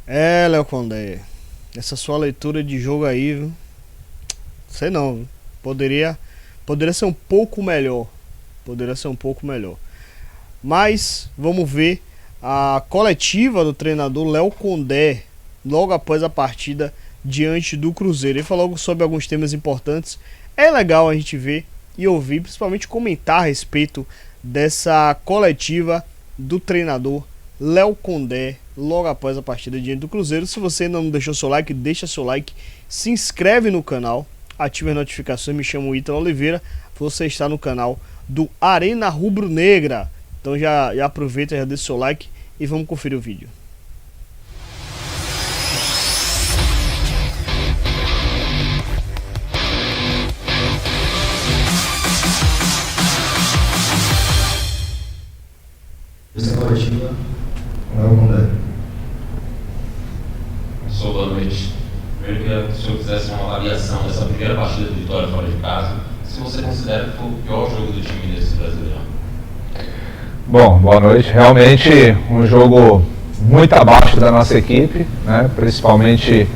Léo Condé, essa sua leitura de jogo aí, viu? Sei não, viu? Poderia ser um pouco melhor. Poderia ser um pouco melhor. Mas vamos ver a coletiva do treinador Léo Condé logo após a partida diante do Cruzeiro. Ele falou sobre alguns temas importantes. É legal a gente ver e ouvir, principalmente comentar a respeito dessa coletiva do treinador Léo Condé logo após a partida diante do Cruzeiro. Se você ainda não deixou seu like, deixa seu like, se inscreve no canal, ative as notificações. Me chamo Ítalo Oliveira, você está no canal do Arena Rubro Negra. Então já aproveita, já deixa seu like e vamos conferir o vídeo. Essa coletiva, Léo Condé. Sou, boa noite. Primeiro queria que o senhor fizesse uma avaliação dessa primeira partida do Vitória fora de casa. Se você considera que foi o pior jogo do time nesse Brasileirão. Bom, boa noite. Realmente um jogo muito abaixo da nossa equipe, né? Principalmente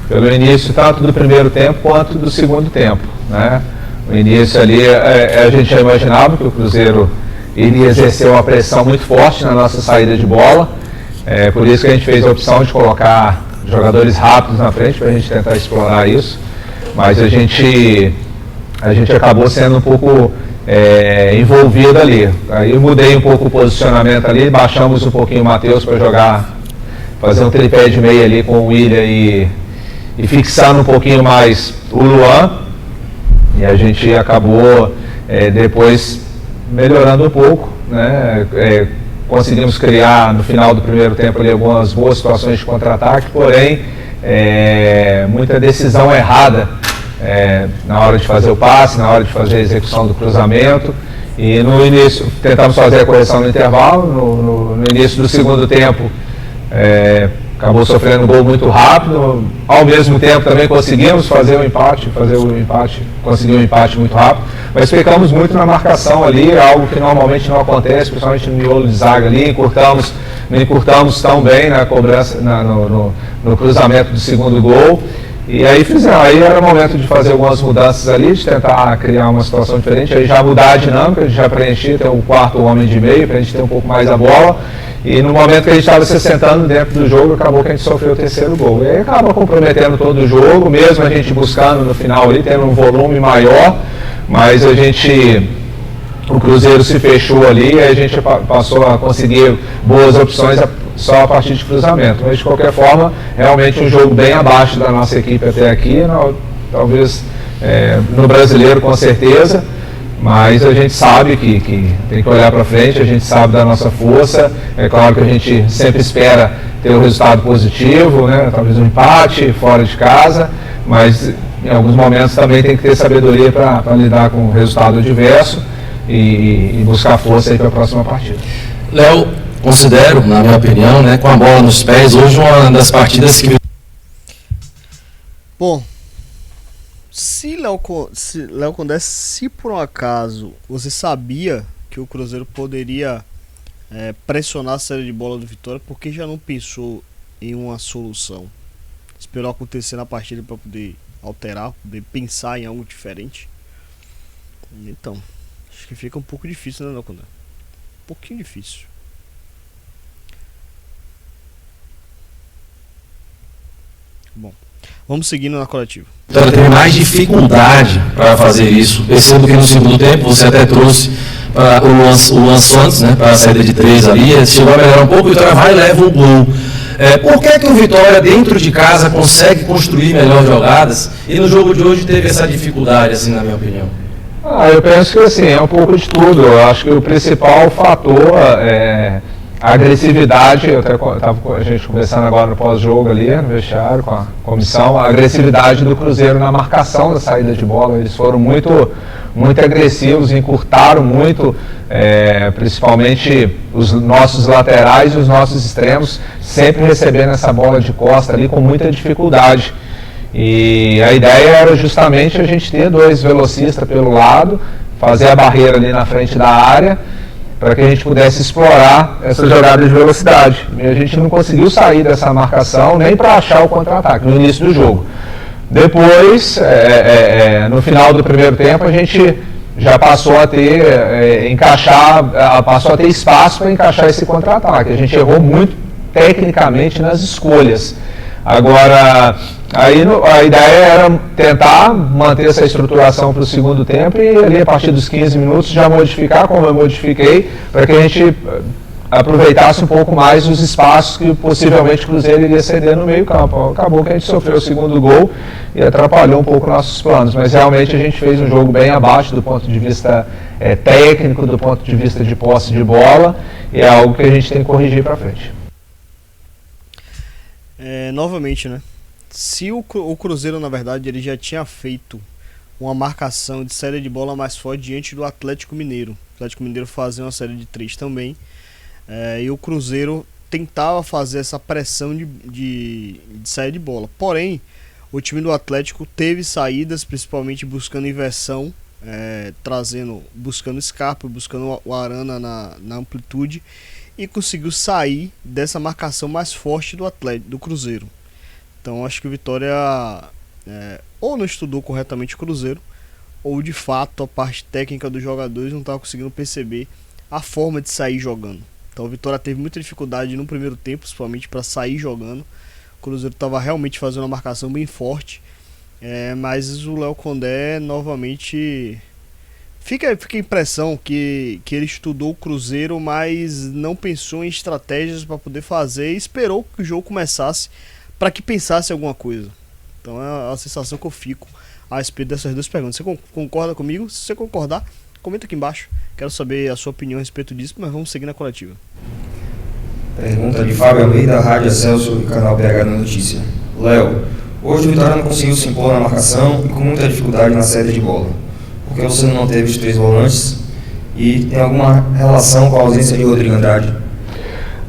pelo início tanto do primeiro tempo quanto do segundo tempo, né? O início ali a gente já imaginava que o Cruzeiro iria exercer uma pressão muito forte na nossa saída de bola, por isso que a gente fez a opção de colocar jogadores rápidos na frente para a gente tentar explorar isso, mas a gente acabou sendo um pouco envolvido ali. Aí eu mudei um pouco o posicionamento ali, baixamos um pouquinho o Matheus para jogar, fazer um tripé de meia ali com o William e fixando um pouquinho mais o Luan, e a gente acabou depois melhorando um pouco, né? Conseguimos criar no final do primeiro tempo ali algumas boas situações de contra-ataque, porém muita decisão errada na hora de fazer o passe, na hora de fazer a execução do cruzamento. E no início tentamos fazer a correção no intervalo, no início do segundo tempo acabou sofrendo um gol muito rápido. Ao mesmo tempo também conseguimos conseguir um empate muito rápido, mas pecamos muito na marcação ali, algo que normalmente não acontece, principalmente no miolo de zaga ali. Não encurtamos tão bem na cobrança, no cruzamento do segundo gol. E aí era o momento de fazer algumas mudanças ali, de tentar criar uma situação diferente, aí já mudar a dinâmica, já preencher, ter o quarto homem de meio, para a gente ter um pouco mais a bola. E no momento que a gente estava se sentando dentro do jogo, acabou que a gente sofreu o terceiro gol. E aí acaba comprometendo todo o jogo, mesmo a gente buscando no final ali, tendo um volume maior, mas o Cruzeiro se fechou ali e a gente passou a conseguir boas opções só a partir de cruzamento. Mas de qualquer forma, realmente um jogo bem abaixo da nossa equipe até aqui, talvez no Brasileiro com certeza, mas a gente sabe que tem que olhar para frente, a gente sabe da nossa força. É claro que a gente sempre espera ter um resultado positivo, né? Talvez um empate fora de casa, mas em alguns momentos também tem que ter sabedoria para lidar com o resultado adverso e buscar força aí para a próxima partida. Léo, considero, na minha opinião, né, com a bola nos pés, hoje uma das partidas que... Bom, se Léo Condé, se por um acaso você sabia que o Cruzeiro poderia pressionar a saída de bola do Vitória, por que já não pensou em uma solução? Esperou acontecer na partida para poder alterar, poder pensar em algo diferente? Então, acho que fica um pouco difícil, né, Léo Condé? Um pouquinho difícil. Bom, vamos seguindo na coletiva. Então, teve mais dificuldade para fazer isso. Percebo que no segundo tempo você até trouxe para o Luan Santos, né, para a saída de 3 ali, chegou a melhorar um pouco, o Vitória vai e leva o gol. Por que o Vitória, dentro de casa, consegue construir melhor jogadas e no jogo de hoje teve essa dificuldade, assim, na minha opinião? Eu penso que assim, é um pouco de tudo. Eu acho que o principal fator a agressividade. Eu até estava com a gente conversando agora no pós-jogo ali, no vestiário, com a comissão, a agressividade do Cruzeiro na marcação da saída de bola. Eles foram muito agressivos, encurtaram muito, principalmente os nossos laterais e os nossos extremos, sempre recebendo essa bola de costa ali com muita dificuldade. E a ideia era justamente a gente ter 2 velocistas pelo lado, fazer a barreira ali na frente da área para que a gente pudesse explorar essa jogada de velocidade. E a gente não conseguiu sair dessa marcação nem para achar o contra-ataque no início do jogo. Depois, no final do primeiro tempo, a gente já passou a ter passou a ter espaço para encaixar esse contra-ataque. A gente errou muito tecnicamente nas escolhas. Agora, aí a ideia era tentar manter essa estruturação para o segundo tempo e ali a partir dos 15 minutos já modificar, como eu modifiquei, para que a gente aproveitasse um pouco mais os espaços que possivelmente o Cruzeiro iria ceder no meio campo. Acabou que a gente sofreu o segundo gol e atrapalhou um pouco nossos planos, mas realmente a gente fez um jogo bem abaixo do ponto de vista técnico, do ponto de vista de posse de bola, e é algo que a gente tem que corrigir para frente. Novamente, né? Se o Cruzeiro, na verdade, ele já tinha feito uma marcação de série de bola mais forte diante do Atlético Mineiro. O Atlético Mineiro fazia uma série de 3 também. E o Cruzeiro tentava fazer essa pressão de saída de bola. Porém, o time do Atlético teve saídas, principalmente buscando inversão, buscando Scarpa, buscando o Arana na amplitude, e conseguiu sair dessa marcação mais forte do Cruzeiro. Então acho que o Vitória ou não estudou corretamente o Cruzeiro, ou de fato a parte técnica dos jogadores não estava conseguindo perceber a forma de sair jogando. Então o Vitória teve muita dificuldade no primeiro tempo, principalmente para sair jogando. O Cruzeiro estava realmente fazendo uma marcação bem forte, mas o Léo Condé novamente... Fica a impressão que ele estudou o Cruzeiro, mas não pensou em estratégias para poder fazer e esperou que o jogo começasse para que pensasse alguma coisa. Então é a sensação que eu fico a respeito dessas duas perguntas. Você concorda comigo? Se você concordar, comenta aqui embaixo. Quero saber a sua opinião a respeito disso, mas vamos seguir na coletiva. Pergunta de Fábio Almeida, Rádio Excelsior e canal PH da Notícia. Léo, hoje o Vitória não conseguiu se impor na marcação e com muita dificuldade na saída de bola. Por que você não teve os 3 volantes? E tem alguma relação com a ausência de Rodrigo Andrade?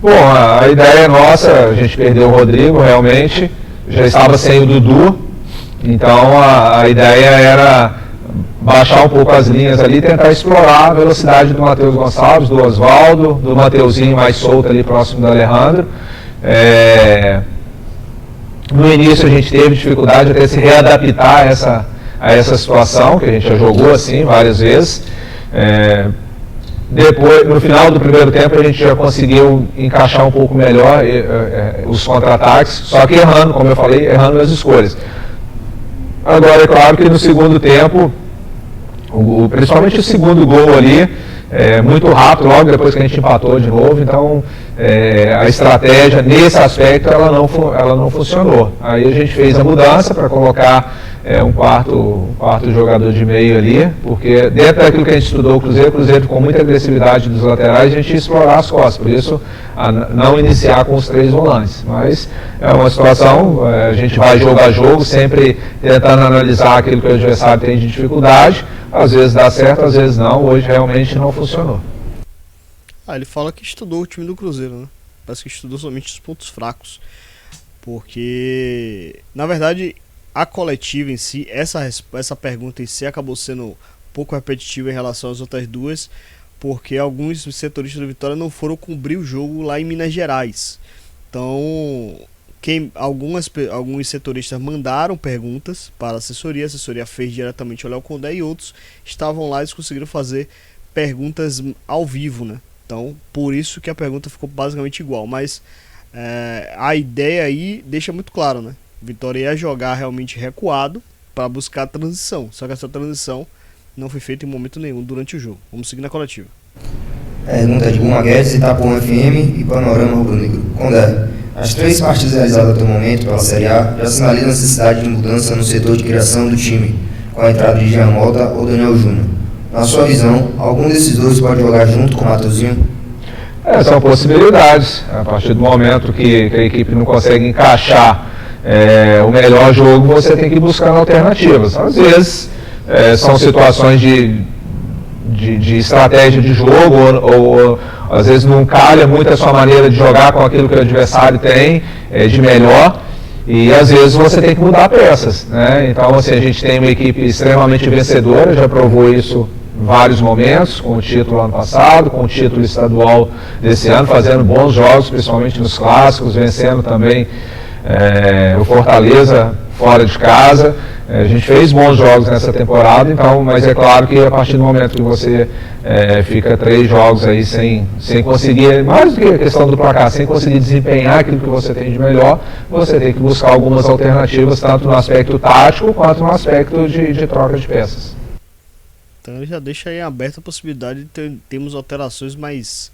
Bom, a ideia nossa, a gente perdeu o Rodrigo realmente, já estava sem o Dudu, então a ideia era baixar um pouco as linhas ali, tentar explorar a velocidade do Matheus Gonçalves, do Oswaldo, do Mateuzinho mais solto ali próximo do Alejandro. No início a gente teve dificuldade até se readaptar a essa situação, que a gente já jogou assim várias vezes. Depois, no final do primeiro tempo, a gente já conseguiu encaixar um pouco melhor os contra-ataques, só que errando, como eu falei, errando as escolhas. Agora, é claro que no segundo tempo, principalmente o segundo gol ali, muito rápido, logo depois que a gente empatou de novo, então a estratégia nesse aspecto ela não funcionou. Aí a gente fez a mudança para colocar um quarto jogador de meio ali, porque dentro daquilo que a gente estudou o Cruzeiro com muita agressividade dos laterais, a gente ia explorar as costas, por isso não iniciar com os 3 volantes. Mas é uma situação, a gente vai jogo a jogo, sempre tentando analisar aquilo que o adversário tem de dificuldade, às vezes dá certo, às vezes não, hoje realmente não funcionou. Ele fala que estudou o time do Cruzeiro, né? Parece que estudou somente os pontos fracos, porque na verdade a coletiva em si, essa pergunta em si acabou sendo um pouco repetitiva em relação às outras duas, porque alguns setoristas do Vitória não foram cobrir o jogo lá em Minas Gerais. Então, alguns setoristas mandaram perguntas para a assessoria fez diretamente ao Léo Condé, e outros estavam lá e conseguiram fazer perguntas ao vivo, né? Então, por isso que a pergunta ficou basicamente igual, mas a ideia aí deixa muito claro, né? Vitória ia jogar realmente recuado para buscar a transição, só que essa transição não foi feita em momento nenhum durante o jogo. Vamos seguir na coletiva. Pergunta de Guma Guedes, Itapuã FM e Panorama Rubro-Negro. Condé, as 3 partidas realizadas até o momento pela Série A já sinalizam a necessidade de mudança no setor de criação do time, com a entrada de Jean Mota ou Daniel Júnior. Na sua visão, algum desses dois pode jogar junto com o Mateuzinho? São possibilidades. A partir do momento que a equipe não consegue encaixar o melhor jogo, você tem que buscar alternativas. Às vezes são situações de estratégia de jogo, ou às vezes não calha muito a sua maneira de jogar com aquilo que o adversário tem de melhor, e às vezes você tem que mudar peças, né? Então assim, a gente tem uma equipe extremamente vencedora, já provou isso vários momentos, com o título ano passado, com o título estadual desse ano, fazendo bons jogos, principalmente nos clássicos, vencendo também o Fortaleza fora de casa. A gente fez bons jogos nessa temporada, então, mas é claro que a partir do momento que você fica 3 jogos aí sem conseguir, mais do que a questão do placar, sem conseguir desempenhar aquilo que você tem de melhor, você tem que buscar algumas alternativas, tanto no aspecto tático quanto no aspecto de troca de peças. Então ele já deixa aí aberta a possibilidade de termos alterações mais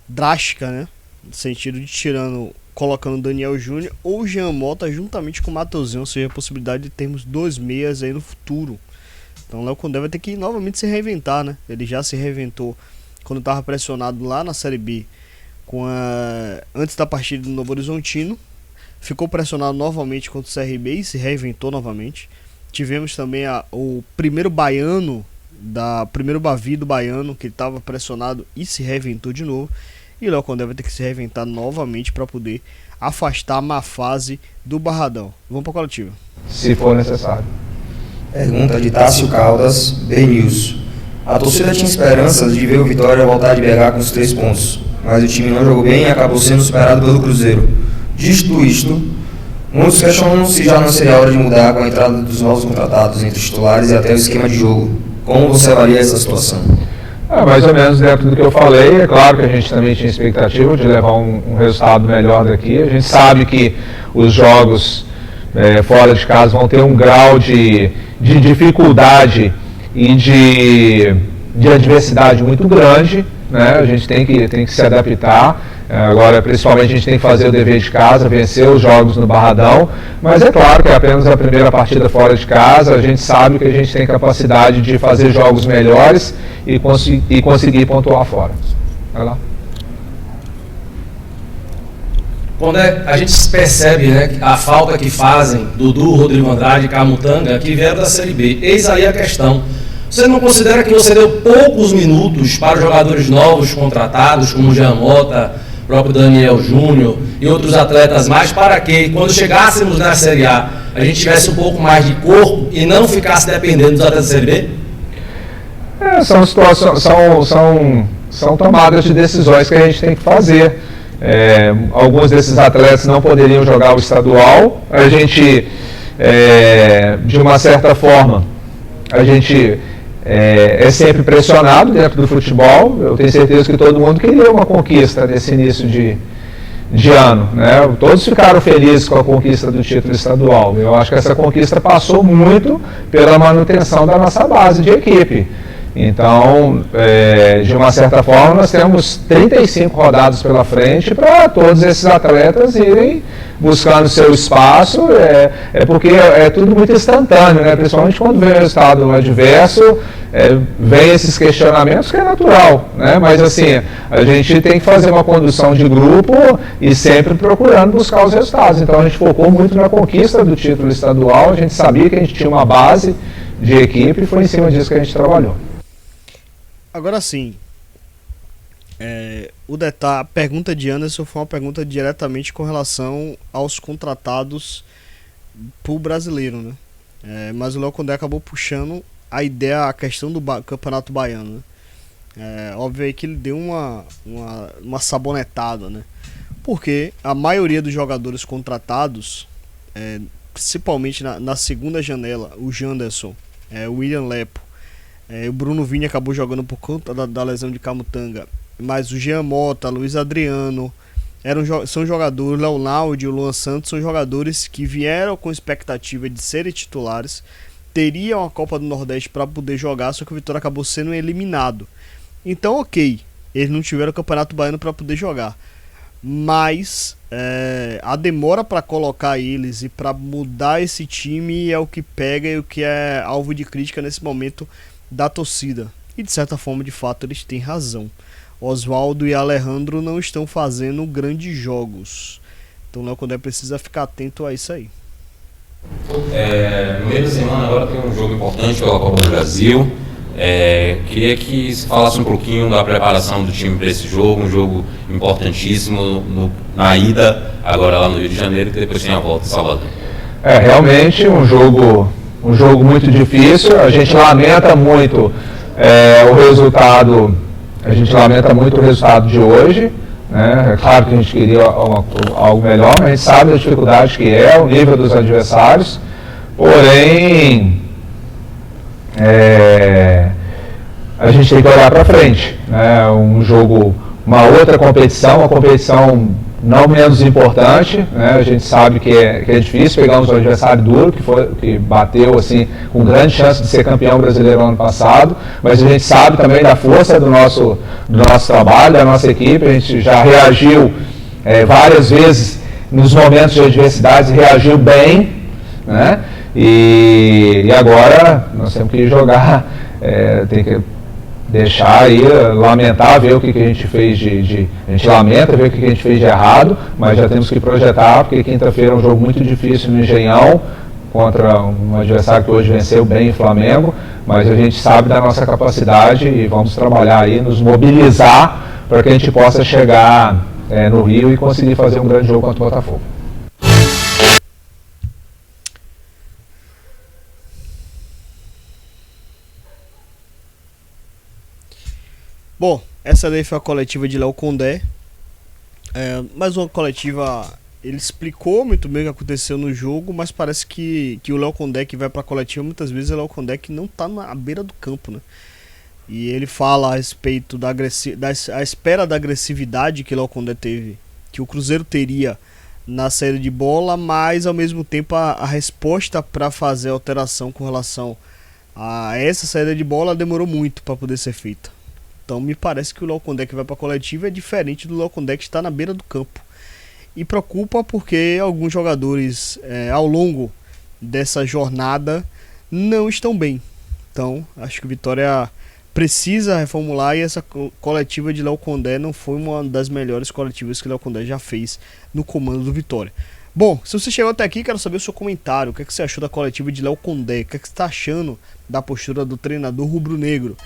drásticas, né? No sentido de colocando Daniel Júnior ou Jean Mota juntamente com o Matheusinho, ou seja, a possibilidade de termos 2 meias aí no futuro. Então o Léo Condé vai ter que novamente se reinventar, né? Ele já se reinventou quando estava pressionado lá na Série B antes da partida do Novo Horizontino. Ficou pressionado novamente contra o CRB e se reinventou novamente. Tivemos também o primeiro primeiro Bavi do Baiano, que estava pressionado e se reinventou de novo. E o Léo Condé vai ter que se reinventar novamente para poder afastar a má fase do Barradão. Vamos para a coletiva. Se for necessário. Pergunta de Tássio Caldas, B-News. A torcida tinha esperanças de ver o Vitória voltar de BH com os 3 pontos, mas o time não jogou bem e acabou sendo superado pelo Cruzeiro. Dito isto, muitos questionam se já não seria hora de mudar com a entrada dos novos contratados entre os titulares e até o esquema de jogo. Como você avalia essa situação? Mais ou menos dentro do que eu falei. É claro que a gente também tinha expectativa de levar um resultado melhor daqui. A gente sabe que os jogos fora de casa vão ter um grau de dificuldade e de adversidade muito grande, né? A gente tem que se adaptar. Agora, principalmente, a gente tem que fazer o dever de casa, vencer os jogos no Barradão, mas é claro que é apenas a primeira partida fora de casa. A gente sabe que a gente tem capacidade de fazer jogos melhores e conseguir pontuar fora. Vai lá. Condé, a gente percebe, né, a falta que fazem Dudu, Rodrigo Andrade e Camutanga, que vieram da Série B. Eis aí a questão. Você não considera que você deu poucos minutos para os jogadores novos contratados, como o Jean Mota, o próprio Daniel Júnior e outros atletas mais, para que, quando chegássemos na Série A, a gente tivesse um pouco mais de corpo e não ficasse dependendo dos atletas da Série B? São situações, são tomadas de decisões que a gente tem que fazer. Alguns desses atletas não poderiam jogar o estadual. A gente, de uma certa forma, a gente é sempre pressionado dentro do futebol. Eu tenho certeza que todo mundo queria uma conquista nesse início de ano, né? Todos ficaram felizes com a conquista do título estadual. Eu acho que essa conquista passou muito pela manutenção da nossa base de equipe. Então, de uma certa forma, nós temos 35 rodadas pela frente para todos esses atletas irem buscando seu espaço, porque é tudo muito instantâneo, né? Principalmente quando vem o resultado adverso, vem esses questionamentos, que é natural, né? Mas assim, a gente tem que fazer uma condução de grupo e sempre procurando buscar os resultados. Então a gente focou muito na conquista do título estadual, a gente sabia que a gente tinha uma base de equipe e foi em cima disso que a gente trabalhou. Agora sim, a pergunta de Anderson foi uma pergunta diretamente com relação aos contratados pro brasileiro, né? Mas o Léo Condé acabou puxando a questão do Campeonato Baiano, né? Óbvio aí que ele deu uma sabonetada, né? Porque a maioria dos jogadores contratados, principalmente na segunda janela, o Janderson, o William Lepo, o Bruno Vini acabou jogando por conta da lesão de Camutanga, mas o Jean Mota, Luiz Adriano, são jogadores, o Leonardo e o Luan Santos são jogadores que vieram com expectativa de serem titulares, teriam a Copa do Nordeste para poder jogar, só que o Vitória acabou sendo eliminado. Então, ok, eles não tiveram o Campeonato Baiano para poder jogar, mas a demora para colocar eles e para mudar esse time é o que pega e o que é alvo de crítica nesse momento da torcida. E de certa forma, de fato, eles têm razão. Oswaldo e Alejandro não estão fazendo grandes jogos. Então o Léo Condé precisa ficar atento a isso aí. No meio da semana agora tem um jogo importante pela Copa do Brasil. Queria que se falasse um pouquinho da preparação do time para esse jogo, um jogo importantíssimo na ida, agora lá no Rio de Janeiro, que depois tem a volta em Salvador. Realmente um jogo muito difícil. A gente lamenta muito O resultado, a gente lamenta muito o resultado de hoje, né? É claro que a gente queria algo melhor, mas a gente sabe a dificuldade que é, o nível dos adversários, porém a gente tem que olhar para frente, né? Um jogo, uma outra competição, uma competição não menos importante, né? A gente sabe que é difícil pegar um adversário duro, que bateu assim, com grande chance de ser campeão brasileiro ano passado, mas a gente sabe também da força do nosso trabalho, da nossa equipe. A gente já reagiu várias vezes nos momentos de adversidade, reagiu bem, né? E agora nós temos que jogar, tem que deixar aí, lamentar, ver o que a gente fez a gente lamenta ver o que a gente fez de errado, mas já temos que projetar, porque quinta-feira é um jogo muito difícil no Engenhão, contra um adversário que hoje venceu bem o Flamengo, mas a gente sabe da nossa capacidade e vamos trabalhar aí, nos mobilizar para que a gente possa chegar no Rio e conseguir fazer um grande jogo contra o Botafogo. Bom, essa daí foi a coletiva de Léo Condé. Mais uma coletiva, ele explicou muito bem o que aconteceu no jogo, mas parece que o Léo Condé que vai pra coletiva, muitas vezes é o Léo Condé que não tá na beira do campo, né? E ele fala a respeito da espera da agressividade que o Léo Condé teve, que o Cruzeiro teria na saída de bola, mas ao mesmo tempo a resposta para fazer a alteração com relação a essa saída de bola demorou muito para poder ser feita. Então me parece que o Léo Condé que vai para a coletiva é diferente do Léo Condé que está na beira do campo. E preocupa porque alguns jogadores ao longo dessa jornada não estão bem. Então acho que o Vitória precisa reformular, e essa coletiva de Léo Condé não foi uma das melhores coletivas que o Léo Condé já fez no comando do Vitória. Bom, se você chegou até aqui, quero saber o seu comentário. O que você achou da coletiva de Léo Condé? O que você está achando da postura do treinador rubro-negro?